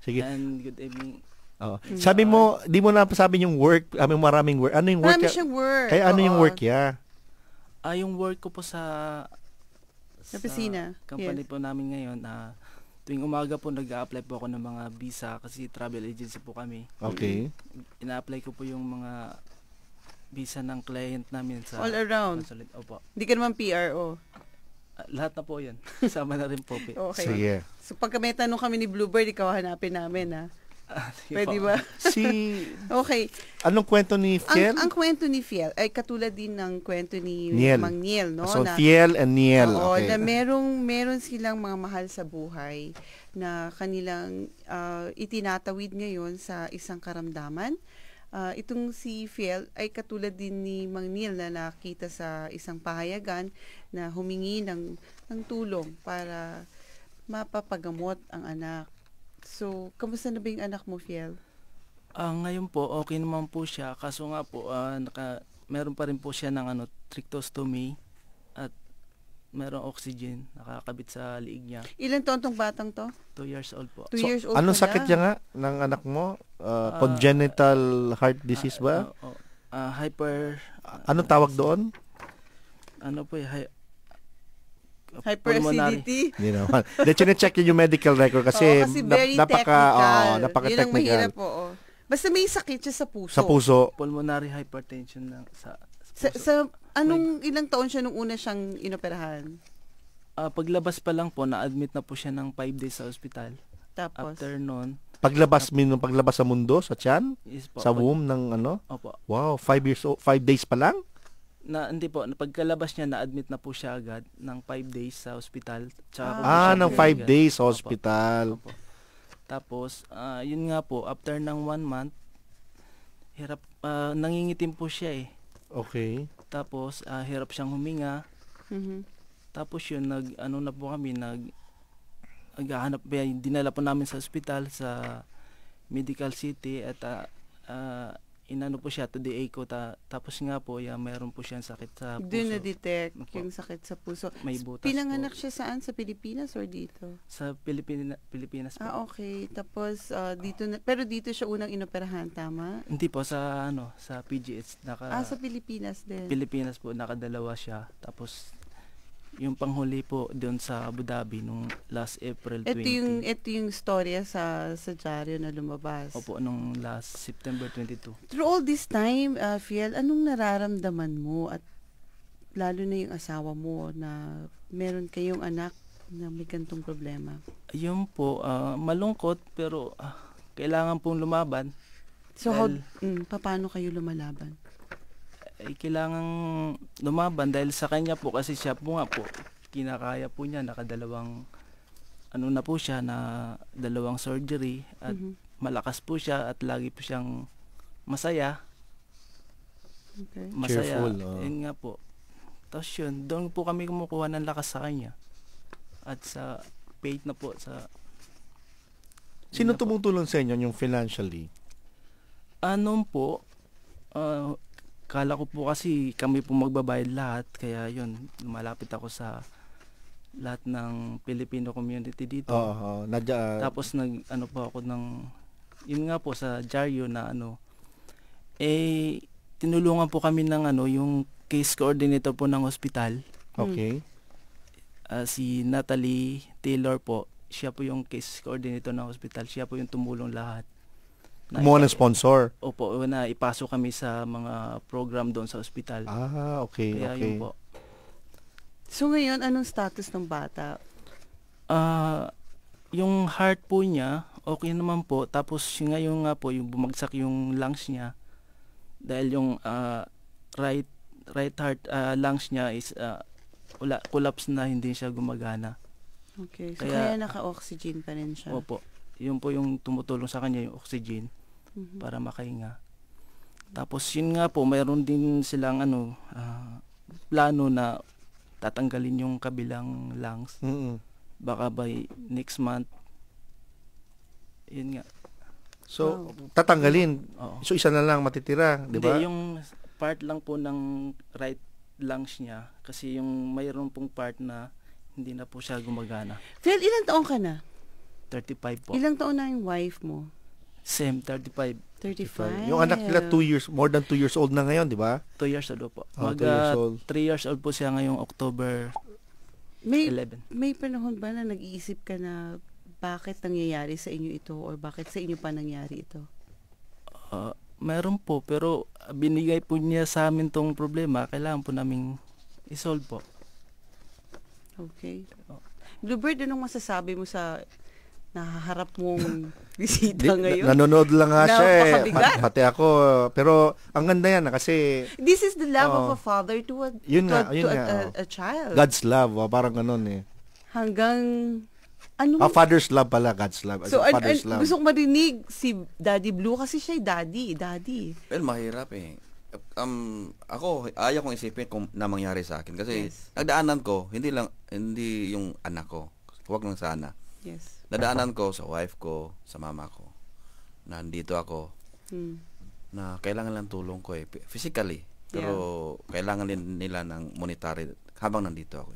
Sige. And good evening. Oh. Sabi mo, di mo na sabi yung work, maraming work. Ano yung work? Marami siyang work. Kaya ano yung work ya? Yung work ko po sa opisina. Company po namin ngayon, tuwing umaga po nag-a-apply po ako ng mga visa kasi travel agency po kami. Okay. Ina-apply ko po yung mga visa ng client namin sa all around. Opo. Hindi ka naman PRO. Lahat na po 'yan. Kasama na rin po. Okay. Sige. So pagka may tanong kami ni Bluebird, ikaw hanapin namin, ha? Pwede ba? Okay. Anong kwento ni Fiel? Ang kwento ni Fiel ay katulad din ng kwento ni Niel. Mang Niel, no? So, Fiel and Niel. Oo, okay. na meron silang mga mahal sa buhay na kanilang itinatawid ngayon sa isang karamdaman. Itong si Fiel ay katulad din ni Mang Niel na nakita sa isang pahayagan na humingi ng tulong para mapapagamot ang anak. So, kamusta na ba yung anak mo, Fiel? Ngayon po, okay naman po siya. Kaso nga po, meron pa rin po siya ng trichostomy at merong oxygen nakakabit sa liig niya. Ilan taon tong batang to? 2 years old po. 2 years old anong pala. sakit niya nga ng anak mo? Congenital heart disease ba? Hyper... Anong tawag doon? Ano po hyperacidity. Hindi naman. Check yung medical record kasi, very technical. napaka-technical. Yun ang mahirap po. Basta may sakit siya sa puso. Sa puso. Pulmonary hypertension sa puso. Anong ilang taon siya nung una siyang inoperahan? Paglabas pa lang po, na-admit na po siya ng 5 days sa ospital. Tapos? After nun, paglabas sa mundo, sa tiyan? Sa womb ng ano? Opo. Wow, 5 days pa lang? Hindi po, pagkalabas niya, na-admit na po siya agad ng 5 days sa ospital. Ng 5 days sa ospital. Opo. Tapos, yun nga po, after ng 1 month, nangingitim po siya eh. Okay. Tapos, hirap siyang huminga. Mm-hmm. Tapos yun, na po kami, naghahanap, dinala po namin sa ospital, sa Medical City, at inano po siya to the echo, tapos nga po, mayroon po siyang sakit sa puso. Doon na-detect yung sakit sa puso. May butas Pinanganak po. siya saan? Sa Pilipinas or dito? Sa Pilipinas po. Okay. Tapos, pero dito siya unang inoperahan, tama? Hindi po, sa PGH. Sa Pilipinas din. Pilipinas po, nakadalawa siya. Tapos, yung panghuli po doon sa Abu Dhabi nung last April 20. Ito yung storya sa dyaryo na lumabas. Opo, nung last September 22. Through all this time, Fiel, anong nararamdaman mo at lalo na yung asawa mo na meron kayong anak na may gantong problema? Ayun po, malungkot pero kailangan pong lumaban. So, paano kayo lumalaban? Kailangang lumaban dahil sa kanya po kasi siya po nga po kinakaya po niya, nakadalawang na po siya na 2 surgery at malakas po siya at lagi po siyang masaya. Okay. Masaya. Cheerful. Yun nga po. Tapos yun, doon po kami kumukuha ng lakas sa kanya at sa faith na po sa Sino tumutulong sa inyo yung financially? Po kala ko po kasi kami po magbabayad lahat, kaya yun, lumalapit ako sa lahat ng Filipino community dito. Tapos Tapos po ako yun nga po sa dyaryo na tinulungan po kami ng yung case coordinator po ng hospital. Okay. Si Natalie Taylor po, siya po yung case coordinator ng hospital, siya po yung tumulong lahat. Kumuha ng sponsor? Opo, na ipasok kami sa mga program doon sa ospital. Okay. Kaya yun po. So ngayon, anong status ng bata? Yung heart po niya, okay naman po. Tapos ngayon nga po, yung bumagsak yung lungs niya. Dahil yung right heart lungs niya is collapse na, hindi siya gumagana. Okay, so kaya naka-oxygen pa rin siya. Opo. Yun po yung tumutulong sa kanya, yung oxygen, para makahinga. Tapos yun nga po, mayroon din silang plano na tatanggalin yung kabilang lungs. Baka by next month. Yun nga. So, tatanggalin. Oo. So, isa na lang matitira, di ba? Hindi, yung part lang po ng right lungs niya. Kasi yung mayroon pong part na hindi na po siya gumagana. Phil, ilang taon ka na? 35 po. Ilang taon na yung wife mo? Same, 35. 35. Yung anak nila 2 years, more than 2 years old na ngayon, di ba? 2 years old po. Oh, 2 years old. 3 years old po siya ngayong October May 11. may panahon ba na nag-iisip ka na bakit nangyayari sa inyo ito or bakit sa inyo pa nangyari ito? Meron po, pero binigay po niya sa amin tong problema. Kailangan po naming isolve po. Okay. Bluebird, anong masasabi mo sa nahaharap mong bisita ngayon? Nanonood lang nga siya eh. Napakabigat. Pati ako. Pero ang ganda yan kasi This is the love of a father to a, Yun nga, to yun nga, a child. God's love. Parang ganun eh. Hanggang ano? Father's love pala, God's love. So, Father's love. gusto kong marinig si Daddy Blue kasi siya daddy. Well, mahirap eh. Ako, ayaw kong isipin kung na mangyari sa akin. Kasi, nagdaanan ko, hindi yung anak ko. Huwag lang sana. Yes. Nadaanan ko sa wife ko, sa mama ko. Nandito ako. Na kailangan lang tulong ko eh. Physically. Pero, kailangan din nila ng monetary habang nandito ako.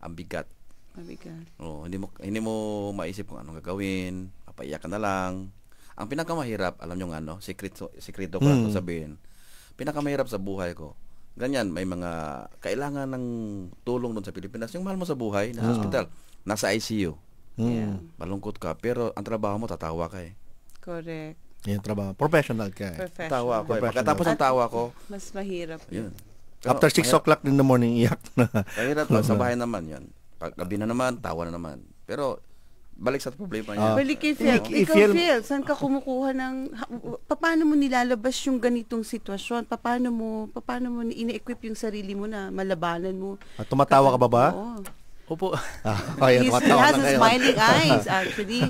Ang bigat. Mabigat. Hindi mo maisip kung anong gagawin. Papaiyak ka na lang. Ang pinakamahirap, alam nyo nga, sekreto ko lang sabihin. Pinakamahirap sa buhay ko. Ganyan, may mga kailangan ng tulong doon sa Pilipinas. Yung mahal mo sa buhay, na hospital, nasa ICU. Yeah. Malungkot ka, pero ang trabaho mo, tatawa ka eh. Correct. Yung trabaho. Professional ka eh. Professional. Tawa ko eh. Professional. Pagkatapos ng tawa ko, Mas mahirap. yun. After 6 o'clock in the morning, iyak na. Mahirap lang, sa bahay naman yun. Paggabi na naman, tawa na naman. Pero, balik sa problema niya. Balik kay Phil. Ikaw, Phil, saan ka kumukuha ng... Paano mo nilalabas yung ganitong sitwasyon? Paano mo ina-equip yung sarili mo na malabanan mo? Tumatawa ka ba ba? Oo. Opo. He has a smiling eyes, actually.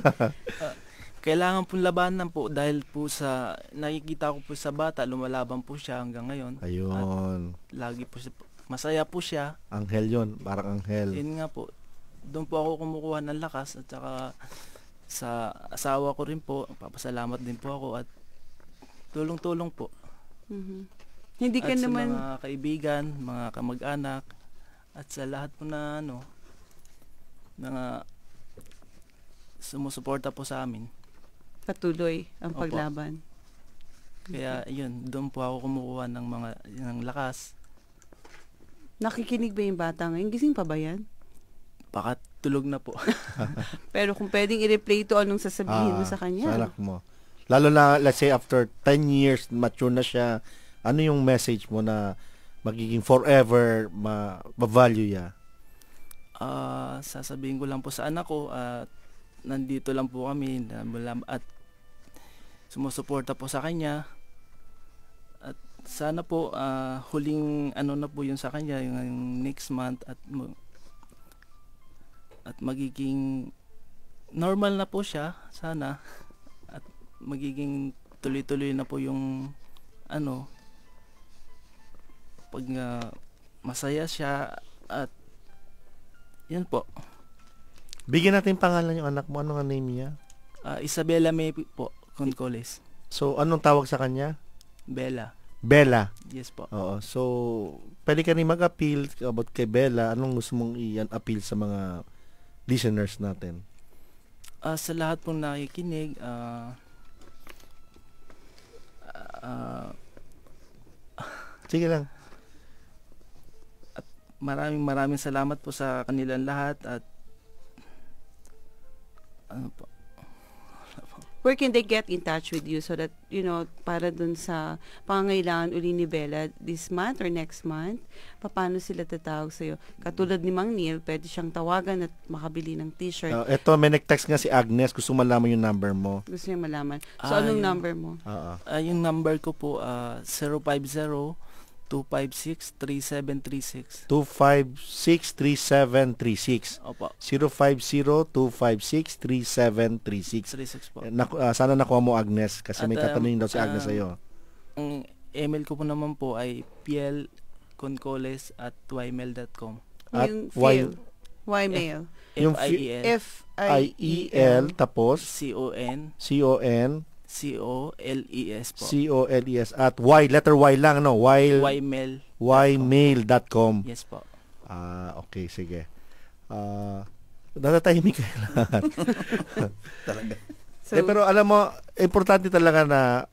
Kailangan pong labanan po dahil po sa nakikita ko po sa bata, lumalaban po siya hanggang ngayon. Ayun. At lagi po siya, masaya po siya. Anghel yun. Parang anghel. Yun nga po. Doon po ako kumukuha ng lakas at saka sa asawa ko rin po, papasalamat din po ako at tulong-tulong po. Hindi ka at naman... sa mga kaibigan, mga kamag-anak at sa lahat po na na sumusuporta po sa amin. Patuloy ang Opo. paglaban. Kaya yun, doon po ako kumukuha ng lakas. Nakikinig ba yung bata ngayon? Gising pa ba yan? Baka tulog na po. Pero kung pwedeng i-replay to, anong sasabihin mo sa kanya? Sa anak mo. Lalo na, let's say, after 10 years, mature na siya, ano yung message mo na magiging forever, ma-value ya? Sasabihin ko lang po sa anak ko, nandito lang po kami at sumusuporta po sa kanya. At sana po, huling na po yun sa kanya, yung next month at magiging normal na po siya, sana. At magiging tuloy-tuloy na po yung pag masaya siya at yun po. Bigyan natin pangalan yung anak mo. Ano ang name niya? Isabella May po, Concoles. So, anong tawag sa kanya? Bella. Bella. Yes po. Oo. So, pwede ka rin mag-appeal about kay Bella. Anong gusto mong i-appeal sa mga listeners natin? Sa lahat pong nakikinig, sige lang. At maraming salamat po sa kanilang lahat at po. Where can they get in touch with you so that, para dun sa pangangailangan uli ni Bella this month or next month, paano sila tatawag sa'yo? Katulad ni Mang Neil, pwede siyang tawagan at makabili ng t-shirt. Ito, may nag-text nga si Agnes. Gusto malaman yung number mo. Gusto niya malaman. So, anong number mo? Yung number ko po, 050-256-3736. 256-3736. Opo. 050-256-3736. 36 po. Sana nakuha mo, Agnes, kasi At, may tatanungin daw si Agnes sa'yo. Ang email ko po naman po ay plconcoles@ymail.com. At Yung Phil. Ymail. Yung F-I-E-L I-E-L tapos C-O-N C-O-N C-O-L-E-S po. C-O-L-E-S at Y, letter Y lang, no? Ymail.com. Ymail.com. Yes po. Okay, sige. Natatahimik kayo lahat. Talaga. So, pero alam mo, importante talaga na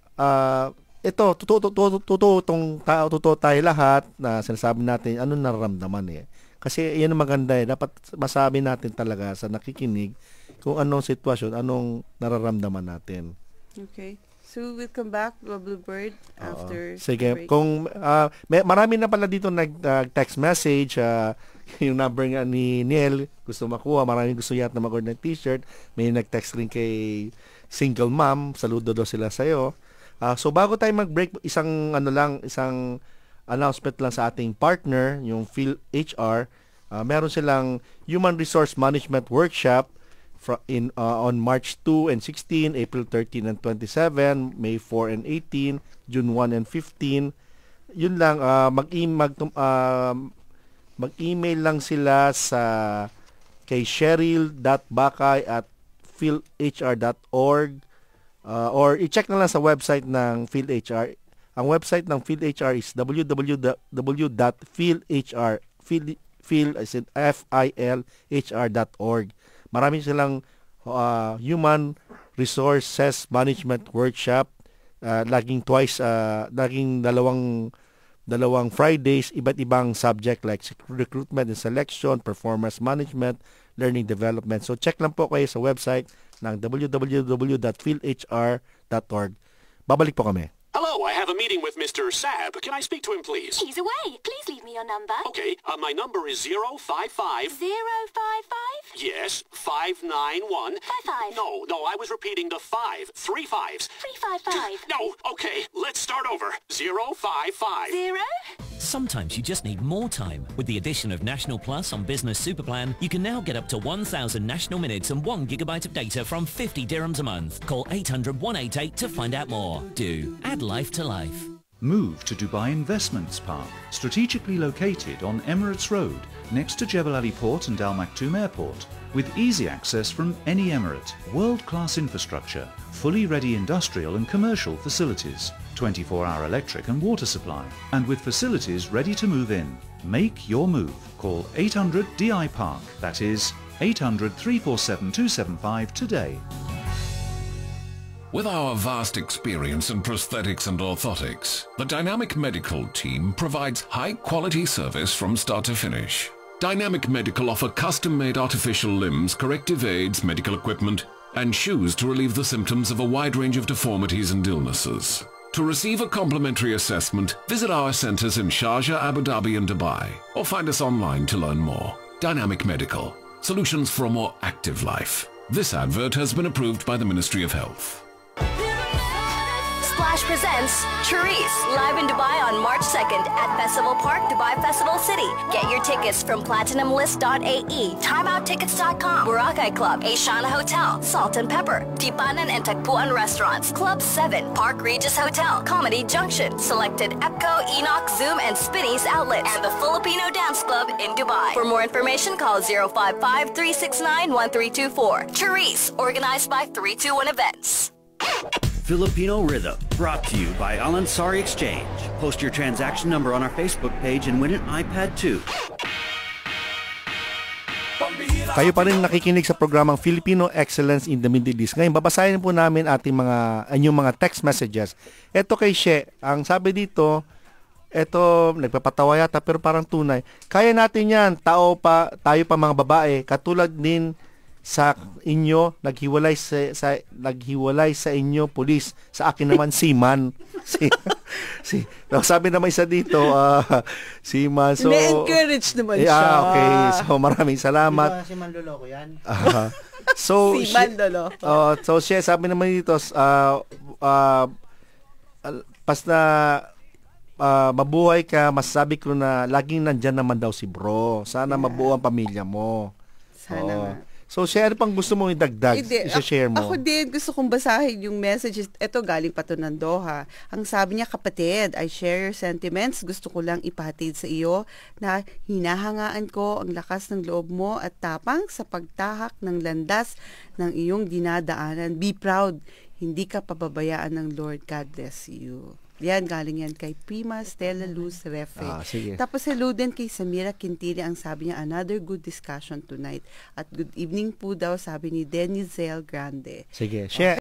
ito, totoo tayo lahat na sinasabi natin anong nararamdaman eh. Kasi yan ang maganda eh. Dapat masabi natin talaga sa nakikinig kung anong sitwasyon, anong nararamdaman natin. okay. So, we'll come back, Bluebird, after Sige, the break. kung marami na pala dito nag-text message, yung number nga ni Neil, gusto makuha, maraming gusto yata na mag-order ng t-shirt. May nag-text rin kay Single Mom, saludo daw sila sa'yo. So bago tayo mag-break, isang announcement lang sa ating partner, yung PhilHR. Meron silang Human Resource Management Workshop on March 2 and 16, April 13 and 27, May 4 and 18, June 1 and 15. Yun lang, mag-email lang sila kay cheryl.bakay@philhr.org or i-check na lang sa website ng PhilHR. Ang website ng PhilHR is www.philhr.org. Marami silang Human Resources Management Workshop, laging dalawang Fridays, iba't ibang subject like recruitment and selection, performance management, learning development. So check lang po kayo sa website ng www.philhr.org. Babalik po kami. Hello, I have a meeting with Mr. Sab. Can I speak to him, please? He's away. Please leave me your number. Okay, my number is 055... 055? Yes, 591... 55. No, I was repeating the 5. 3 5s. 355. No, okay, let's start over. 055... 0? Sometimes you just need more time. With the addition of National Plus on Business Superplan, you can now get up to 1,000 national minutes and 1 gigabyte of data from 50 dirhams a month. Call 800-188 to find out more. Do add life to life. Move to Dubai Investments Park, strategically located on Emirates Road, next to Jebel Ali Port and Al Maktoum Airport, with easy access from any Emirate, world-class infrastructure, fully ready industrial and commercial facilities, 24-hour electric and water supply, and with facilities ready to move in. Make your move. Call 800 DI Park, that is 800 347 275 today. With our vast experience in prosthetics and orthotics, the Dynamic Medical team provides high-quality service from start to finish. Dynamic Medical offer custom-made artificial limbs, corrective aids, medical equipment, and shoes to relieve the symptoms of a wide range of deformities and illnesses. To receive a complimentary assessment, visit our centers in Sharjah, Abu Dhabi and Dubai, or find us online to learn more. Dynamic Medical, solutions for a more active life. This advert has been approved by the Ministry of Health. Splash presents Charisse live in Dubai on March 2nd at Festival Park, Dubai Festival City. Get your tickets from platinumlist.ae, timeouttickets.com, Boracay Club, Asiana Hotel, Salt and Pepper, Tipanan and Tagpuan Restaurants, Club 7, Park Regis Hotel, Comedy Junction, selected Epco, Enoch, Zoom, and Spinny's outlets, and the Filipino Dance Club in Dubai. For more information, call 055-369-1324. Charisse, organized by 321 Events. Filipino Rhythm, brought to you by Al Ansari Exchange. Post your transaction number on our Facebook page and win an iPad 2. Kayo pa rin nakikinig sa programang Filipino Excellence in the Middle East. Ngayon, babasahin po namin inyong mga text messages. Ito kay She, ang sabi dito, ito, nagpapatawa yata pero parang tunay. Kaya natin yan, tayo pa mga babae, katulad din sa inyo, naghiwalay sa inyo pulis, sa akin naman seaman. Sabi naman isa dito, seaman. So na-encourage naman siya. Okay, so maraming salamat. Si Manloloko yan. So seaman lolo. So siya sabi naman dito, basta mabuhay ka, masasabi ko na laging nandyan naman daw si bro. Sana mabuo ang pamilya mo. Sana nga. So, share pang gusto mong idagdag, i-share mo. Ako din, gusto kong basahin yung messages. Ito, galing pa to ng Doha. Ang sabi niya, kapatid, I share your sentiments. Gusto ko lang ipahatid sa iyo na hinahangaan ko ang lakas ng loob mo at tapang sa pagtahak ng landas ng iyong dinadaanan. Be proud. Hindi ka pababayaan ng Lord. God bless you. Yan, galing yan kay Prima Stella Luz Refe. Sige. Tapos hello din kay Samira Quintili, ang sabi niya, another good discussion tonight. At good evening po daw, sabi ni Denizelle Grande. Sige. Share,